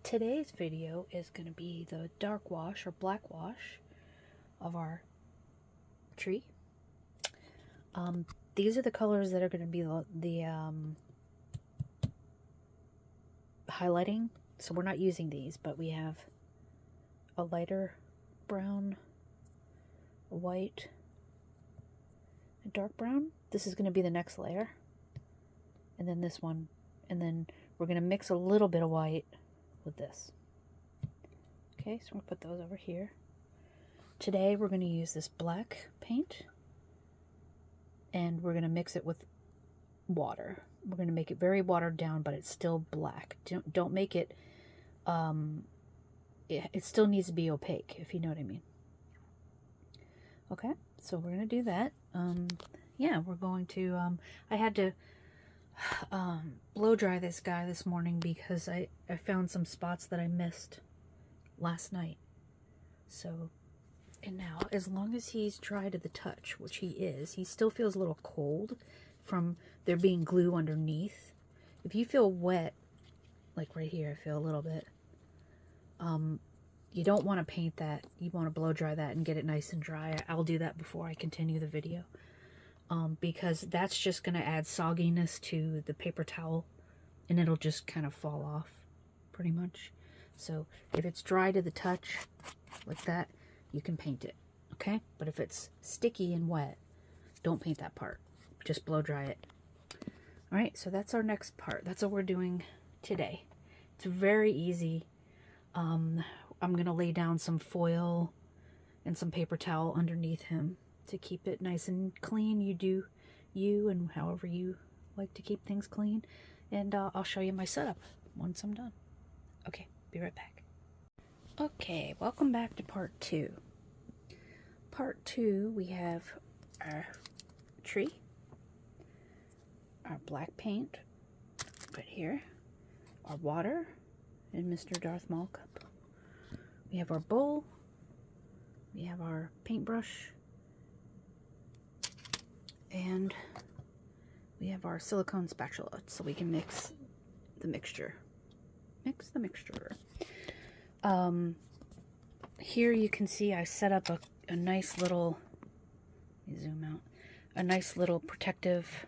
Today's video is going to be the dark wash or black wash of our tree. These are the colors that are going to be the highlighting. So we're not using these, but we have a lighter brown, a white, a dark brown. This is going to be the next layer. And then this one. And then we're going to mix a little bit of white with this. Okay, so I'm going to put those over here. Today we're going to use this black paint and we're going to mix it with water. We're going to make it very watered down, but it's still black. Don't make it, it still needs to be opaque, if you know what I mean. Okay, so we're going to do that. Yeah, we're going to, I had to blow dry this guy this morning because I found some spots that I missed last night. So, and now, as long as he's dry to the touch, which he is, he still feels a little cold from there being glue underneath. If you feel wet, like right here, I feel a little bit, you don't want to paint that. You want to blow dry that and get it nice and dry. I'll do that before I continue the video. Because that's just going to add sogginess to the paper towel and it'll just kind of fall off pretty much. So if it's dry to the touch like that, you can paint it, okay? But if it's sticky and wet, don't paint that part. Just blow dry it. All right, so that's our next part. That's what we're doing today. It's very easy. I'm going to lay down some foil and some paper towel underneath him to keep it nice and clean. You do you and however you like to keep things clean. And I'll show you my setup once I'm done. Okay, be right back. Okay, welcome back to part 2. Part 2, we have our tree, our black paint right here, our water in Mr. Darth Maul cup. We have our bowl, we have our paintbrush, and we have our silicone spatula so we can mix the mixture. Mix the mixture. Here you can see I set up a nice little, let me zoom out, a nice little protective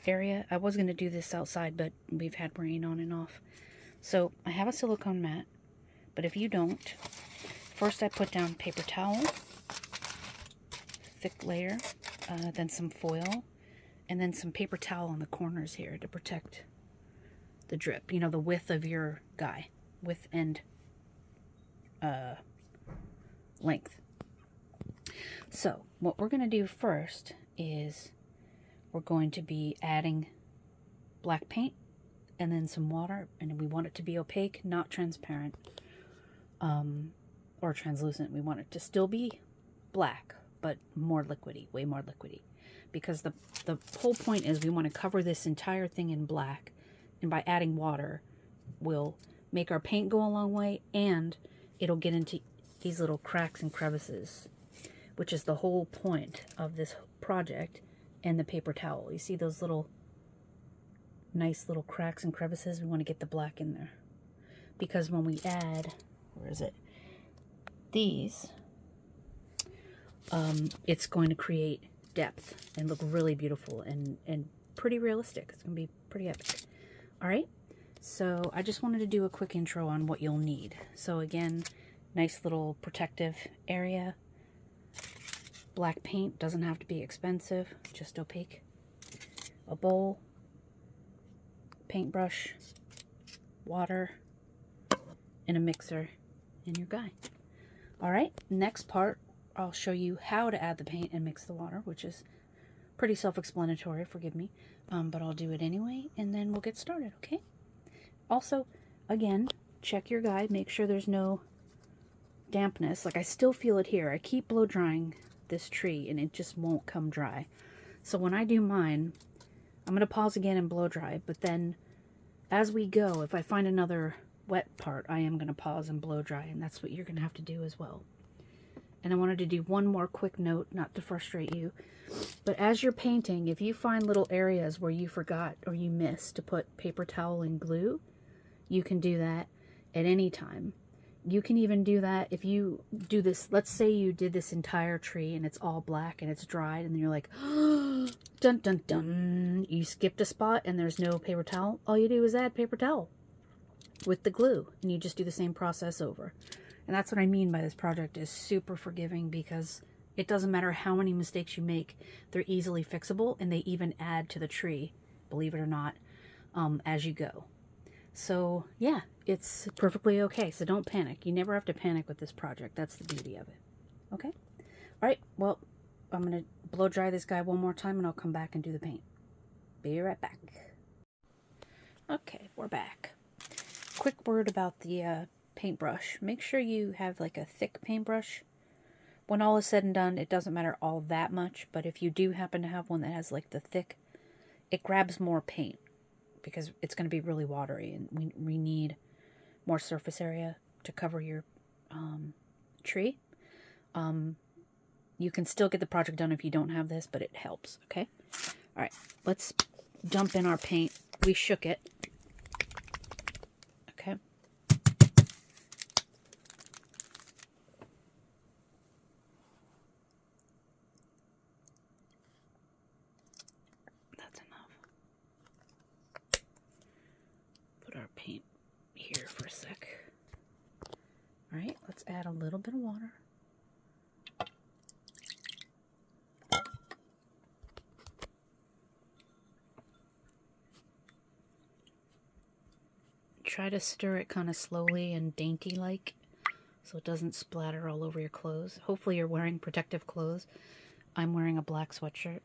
area. I was going to do this outside, but we've had rain on and off. So I have a silicone mat, but if you don't, first I put down paper towel, thick layer, then some foil, and then some paper towel on the corners here to protect the drip. You know, the width of your guy, width and length. So what we're going to do first is we're going to be adding black paint and then some water, and we want it to be opaque, not transparent or translucent. We want it to still be black, but more liquidy, way more liquidy, because the whole point is we want to cover this entire thing in black, and by adding water we'll make our paint go a long way and it'll get into these little cracks and crevices, which is the whole point of this project. And the paper towel, you see those little nice little cracks and crevices? We want to get the black in there, because when we add, where is it, these, it's going to create depth and look really beautiful and pretty realistic. It's going to be pretty epic. All right, so I just wanted to do a quick intro on what you'll need. So again, nice little protective area. Black paint, doesn't have to be expensive, just opaque. A bowl, paintbrush, water, and a mixer in your guy. All right, next part, I'll show you how to add the paint and mix the water, which is pretty self-explanatory, forgive me, but I'll do it anyway, and then we'll get started, okay? Also, again, check your guide, make sure there's no dampness. Like, I still feel it here. I keep blow drying this tree and it just won't come dry. So when I do mine, I'm going to pause again and blow dry, but then as we go, if I find another wet part, I am going to pause and blow dry, and that's what you're going to have to do as well. And I wanted to do one more quick note, not to frustrate you, but as you're painting, if you find little areas where you forgot or you missed to put paper towel and glue, you can do that. at any time. You can even do that if you do this. Let's say you did this entire tree and it's all black and it's dried, and then you're like, oh, dun dun dun. You skipped a spot and there's no paper towel. All you do is add paper towel with the glue, and you just do the same process over. And that's what I mean by this project is super forgiving, because it doesn't matter how many mistakes you make, they're easily fixable, and they even add to the tree, believe it or not, as you go. So yeah, it's perfectly okay. So don't panic. You never have to panic with this project. That's the beauty of it. Okay? All right. Well, I'm going to blow dry this guy one more time and I'll come back and do the paint. Be right back. Okay, we're back. Quick word about the paintbrush. Make sure you have like a thick paintbrush. When all is said and done, it doesn't matter all that much, but if you do happen to have one that has like the thick, it grabs more paint, because it's going to be really watery, and we need more surface area to cover your tree. You can still get the project done if you don't have this, but it helps, okay? All right, let's dump in our paint. We shook it. Okay. That's enough. Put our paint here for a sec. All right, let's add a little bit of water. Try to stir it kind of slowly and dainty-like, so it doesn't splatter all over your clothes. Hopefully you're wearing protective clothes. I'm wearing a black sweatshirt.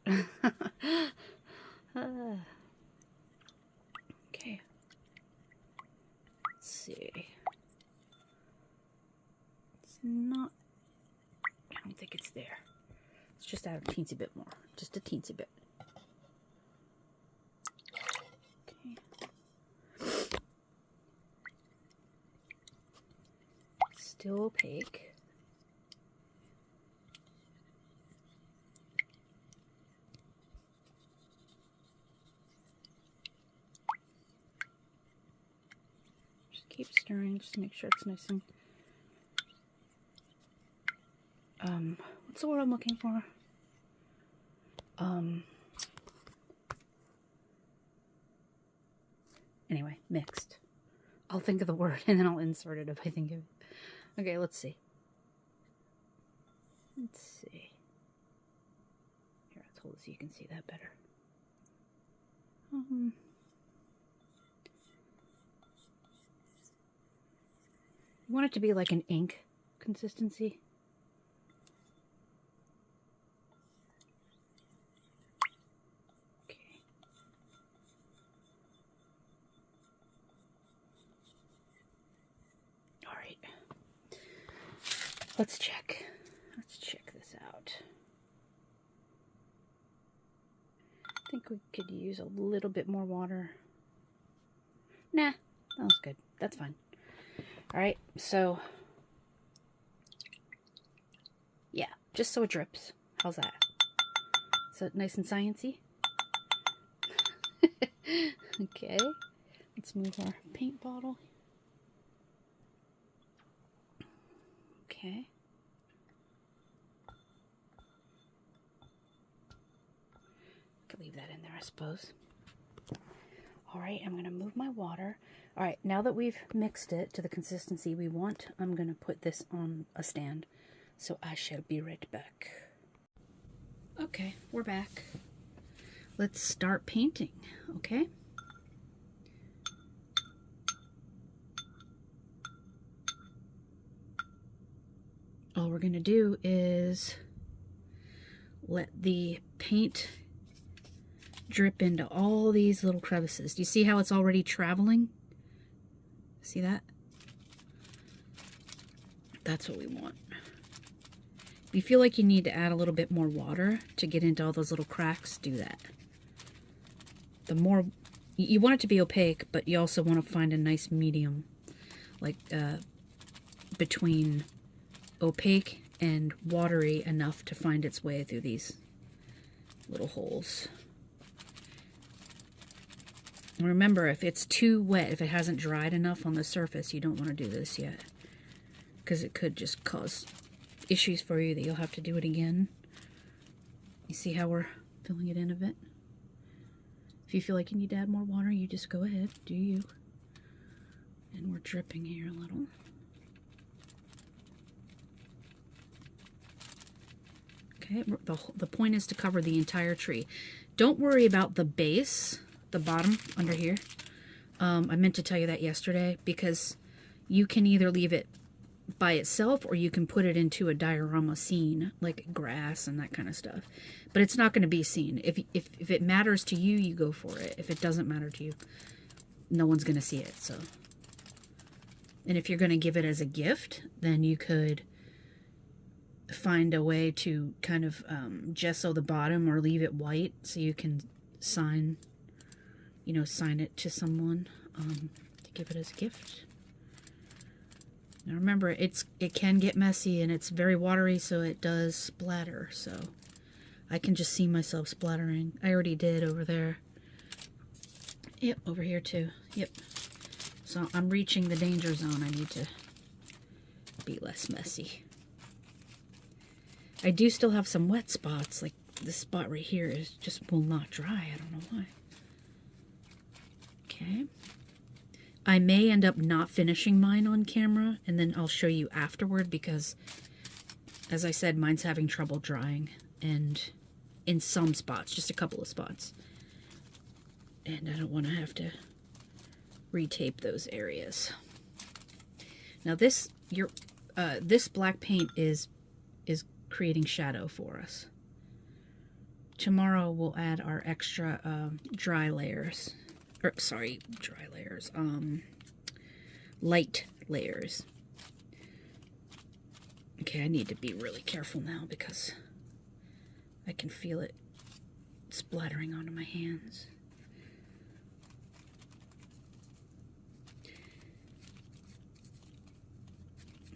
Okay. Let's see. It's not... I don't think it's there. Let's just add a teensy bit more. Just a teensy bit. Okay. Still opaque. Just keep stirring, just to make sure it's nice and what's the word I'm looking for? Anyway, mixed. I'll think of the word and then I'll insert it if I think of it. Okay, let's see. Let's see. Here, let's hold it so you can see that better. You want it to be like an ink consistency. Okay. All right. Let's check. Let's check this out. I think we could use a little bit more water. Nah, that was good. That's fine. All right, so yeah, just so it drips. How's that? Is that nice and sciencey? Okay, let's move our paint bottle. Okay. Could leave that in there, I suppose. All right, I'm going to move my water. All right, now that we've mixed it to the consistency we want, I'm going to put this on a stand. So I shall be right back. Okay, we're back. Let's start painting, okay? All we're going to do is let the paint drip into all these little crevices. Do you see how it's already traveling? See that? That's what we want. If you feel like you need to add a little bit more water to get into all those little cracks, do that. The more, you want it to be opaque, but you also want to find a nice medium, like between opaque and watery enough to find its way through these little holes. Remember, if it's too wet, if it hasn't dried enough on the surface, you don't want to do this yet, because it could just cause issues for you that you'll have to do it again. You see how we're filling it in a bit? If you feel like you need to add more water, you just go ahead, do you. And we're dripping here a little. Okay, the point is to cover the entire tree. Don't worry about the base, the bottom under here. I meant to tell you that yesterday, because you can either leave it by itself or you can put it into a diorama scene, like grass and that kind of stuff. But it's not going to be seen. If it matters to you, you go for it. If it doesn't matter to you, no one's going to see it. So, and if you're going to give it as a gift, then you could find a way to kind of gesso the bottom or leave it white so you can sign it to someone to give it as a gift. Now remember, it can get messy and it's very watery, so it does splatter. So I can just see myself splattering. I already did over there. Yep, over here too. Yep. So I'm reaching the danger zone. I need to be less messy. I do still have some wet spots, like this spot right here is just will not dry. I don't know why. Okay. I may end up not finishing mine on camera, and then I'll show you afterward, because, as I said, mine's having trouble drying, and in some spots, just a couple of spots. And I don't want to have to retape those areas. Now this black paint is creating shadow for us. Tomorrow we'll add our extra dry layers. Or, sorry, dry layers. Light layers. Okay, I need to be really careful now because I can feel it splattering onto my hands.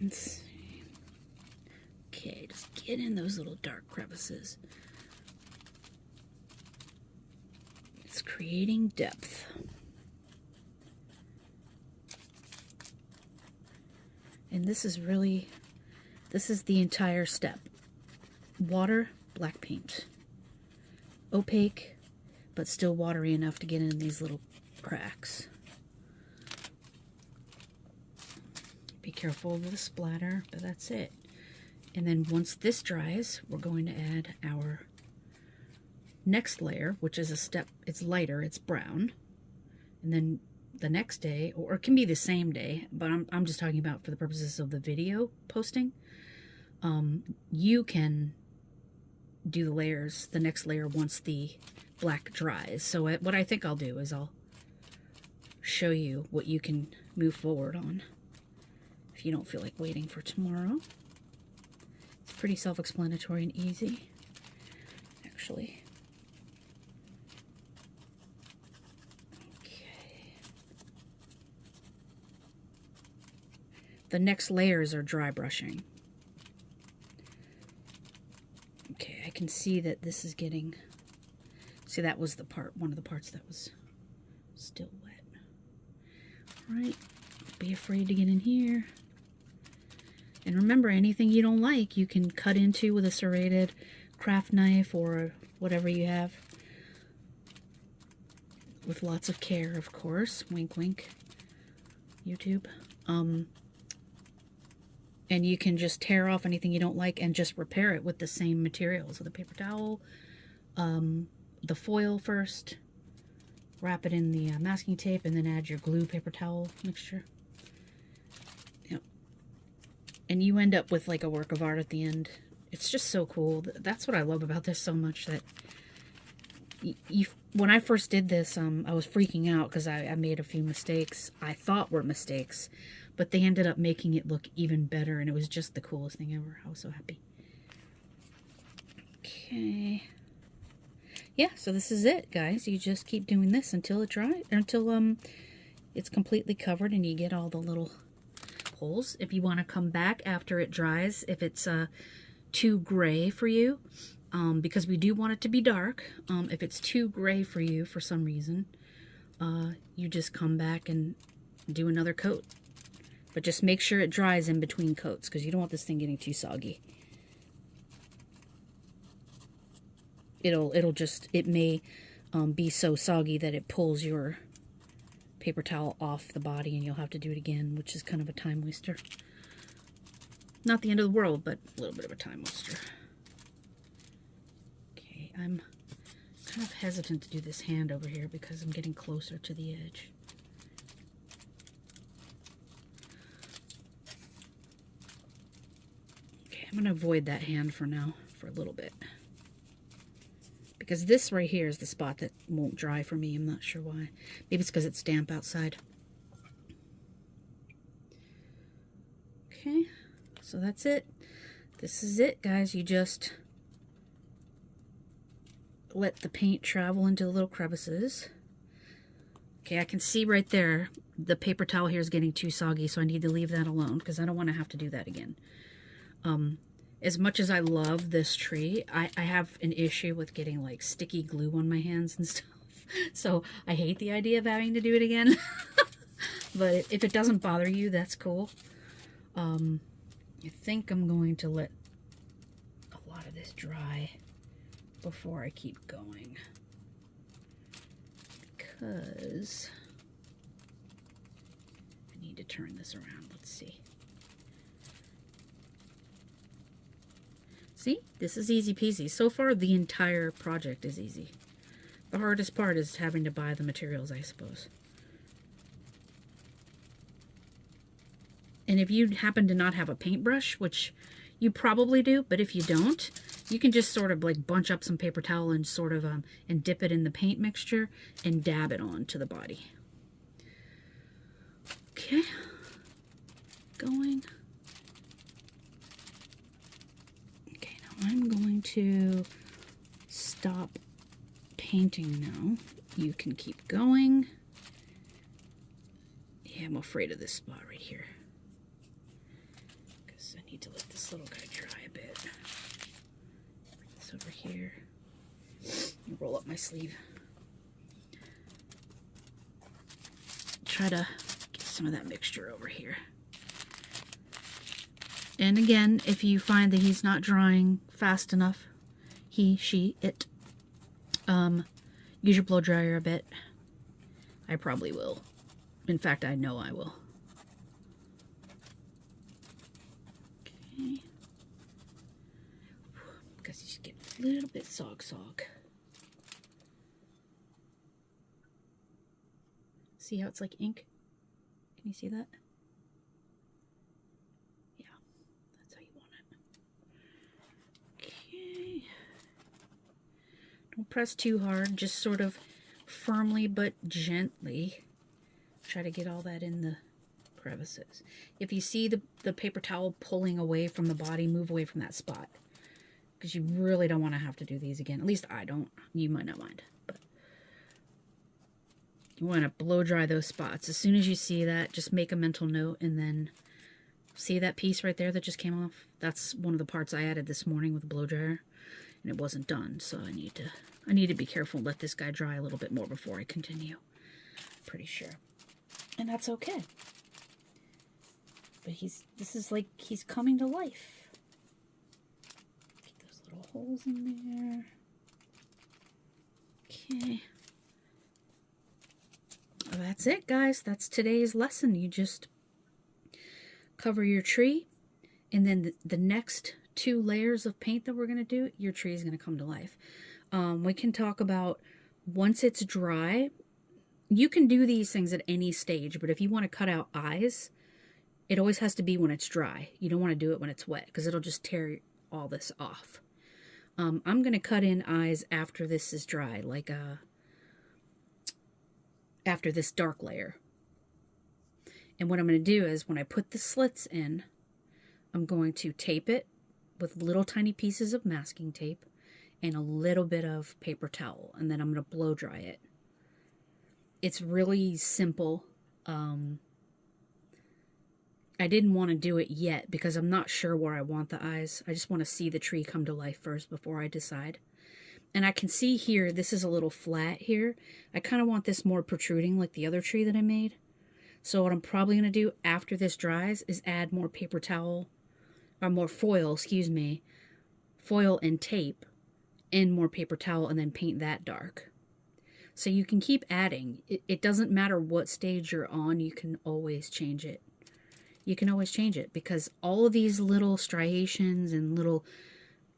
Let's see. Okay, just get in those little dark crevices. It's creating depth. And this is the entire step. Water, black paint. Opaque, but still watery enough to get in these little cracks. Be careful of the splatter, but that's it. And then once this dries, we're going to add our next layer, which is a step, it's lighter, it's brown. And then the next day, or it can be the same day, but I'm just talking about for the purposes of the video posting, you can do the layers, the next layer once the black dries. So what I think I'll do is I'll show you what you can move forward on if you don't feel like waiting for tomorrow. It's pretty self-explanatory and easy, actually. The next layers are dry brushing. Okay, I can see that this is getting... See, that was the part, one of the parts that was still wet. All right, be afraid to get in here. And remember, anything you don't like, you can cut into with a serrated craft knife or whatever you have. With lots of care, of course. Wink, wink. YouTube. And you can just tear off anything you don't like and just repair it with the same materials. So the paper towel, the foil first, wrap it in the masking tape, and then add your glue paper towel mixture. Yep. And you end up with like a work of art at the end. It's just so cool. That's what I love about this so much, that when I first did this, I was freaking out because I made a few mistakes I thought were mistakes. But they ended up making it look even better, and it was just the coolest thing ever. I was so happy. Okay. Yeah, so this is it, guys. You just keep doing this until it dries, until it's completely covered and you get all the little holes. If you want to come back after it dries, if it's too gray for you, because we do want it to be dark. If it's too gray for you for some reason, you just come back and do another coat. But just make sure it dries in between coats, because you don't want this thing getting too soggy. It may be so soggy that it pulls your paper towel off the body and you'll have to do it again, which is kind of a time waster. Not the end of the world, but a little bit of a time waster. Okay, I'm kind of hesitant to do this hand over here because I'm getting closer to the edge. Okay, I'm going to avoid that hand for now, for a little bit. Because this right here is the spot that won't dry for me. I'm not sure why. Maybe it's because it's damp outside. Okay, so that's it. This is it, guys. You just let the paint travel into the little crevices. Okay, I can see right there the paper towel here is getting too soggy, so I need to leave that alone because I don't want to have to do that again. As much as I love this tree, I have an issue with getting like sticky glue on my hands and stuff. So I hate the idea of having to do it again. But if it doesn't bother you, that's cool. I think I'm going to let a lot of this dry before I keep going. Because I need to turn this around. Let's see. See, this is easy peasy. So far, the entire project is easy. The hardest part is having to buy the materials, I suppose. And if you happen to not have a paintbrush, which you probably do, but if you don't, you can just sort of like bunch up some paper towel and sort of and dip it in the paint mixture and dab it onto the body. Okay, going. I'm going to stop painting now. You can keep going. Yeah, I'm afraid of this spot right here, because I need to let this little guy dry a bit. Bring this over here. Roll up my sleeve. Try to get some of that mixture over here. And again, if you find that he's not drying fast enough, he, she, it, use your blow dryer a bit. I probably will. In fact, I know I will. Okay. Because he's getting a little bit sog. See how it's like ink? Can you see that? Don't press too hard, just sort of firmly but gently try to get all that in the crevices. If you see the paper towel pulling away from the body, move away from that spot, because you really don't want to have to do these again. At least I don't. You might not mind, but you want to blow dry those spots. As soon as you see that, just make a mental note, and then see that piece right there that just came off? That's one of the parts I added this morning with the blow dryer. And it wasn't done, so I need to be careful and let this guy dry a little bit more before I continue. Pretty sure. And that's okay. But this is like he's coming to life. Get those little holes in there. Okay. Well, that's it, guys. That's today's lesson. You just cover your tree, and then the next 2 layers of paint that we're going to do, your tree is going to come to life. We can talk about once it's dry. You can do these things at any stage, but if you want to cut out eyes, it always has to be when it's dry. You don't want to do it when it's wet because it'll just tear all this off. I'm going to cut in eyes after this is dry, like after this dark layer. And what I'm going to do is when I put the slits in, I'm going to tape it with little tiny pieces of masking tape and a little bit of paper towel, and then I'm going to blow dry it. It's really simple. I didn't want to do it yet because I'm not sure where I want the eyes. I just want to see the tree come to life first before I decide. And I can see here, this is a little flat here. I kind of want this more protruding like the other tree that I made. So what I'm probably going to do after this dries is add more paper towel, or more foil, excuse me, foil and tape, and more paper towel, and then paint that dark. So you can keep adding. It doesn't matter what stage you're on, you can always change it. You can always change it because all of these little striations and little,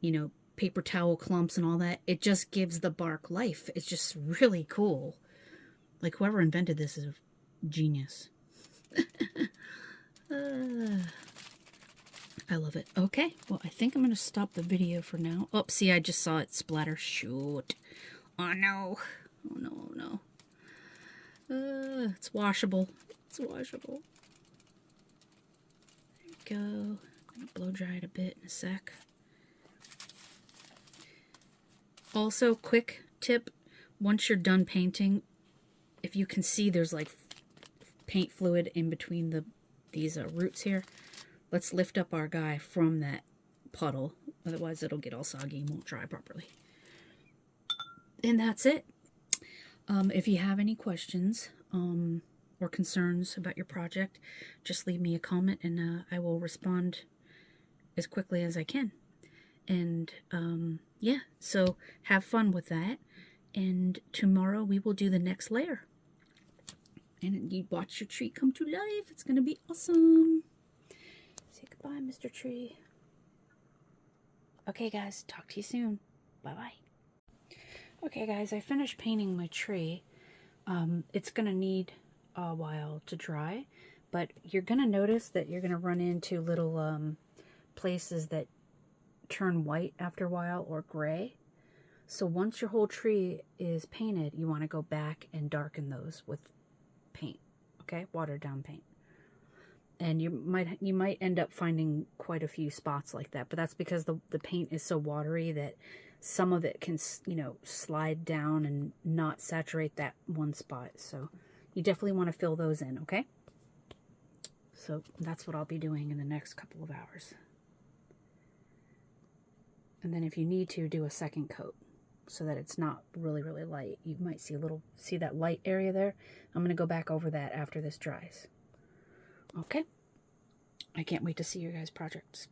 you know, paper towel clumps and all that, it just gives the bark life. It's just really cool. Like whoever invented this is a genius. I love it. Okay, well, I think I'm going to stop the video for now. Oh, see, I just saw it splatter. Shoot. Oh, no. Oh, no, oh, no. It's washable. It's washable. There we go. I'm going to blow dry it a bit in a sec. Also, quick tip. Once you're done painting, if you can see there's like paint fluid in between these roots here, let's lift up our guy from that puddle. Otherwise, it'll get all soggy and won't dry properly. And that's it. If you have any questions or concerns about your project, just leave me a comment and I will respond as quickly as I can. And yeah, so have fun with that. And tomorrow we will do the next layer. And you watch your tree come to life. It's going to be awesome. Say goodbye, Mr. Tree. Okay, guys. Talk to you soon. Bye-bye. Okay, guys. I finished painting my tree. It's going to need a while to dry. But you're going to notice that you're going to run into little places that turn white after a while or gray. So once your whole tree is painted, you want to go back and darken those with paint. Okay? Watered down paint. And you might end up finding quite a few spots like that, but that's because the paint is so watery that some of it can, you know, slide down and not saturate that one spot. So you definitely want to fill those in, okay? So that's what I'll be doing in the next couple of hours. And then if you need to, do a second coat so that it's not really, really light. You might see that light area there? I'm going to go back over that after this dries. Okay? I can't wait to see your guys' projects.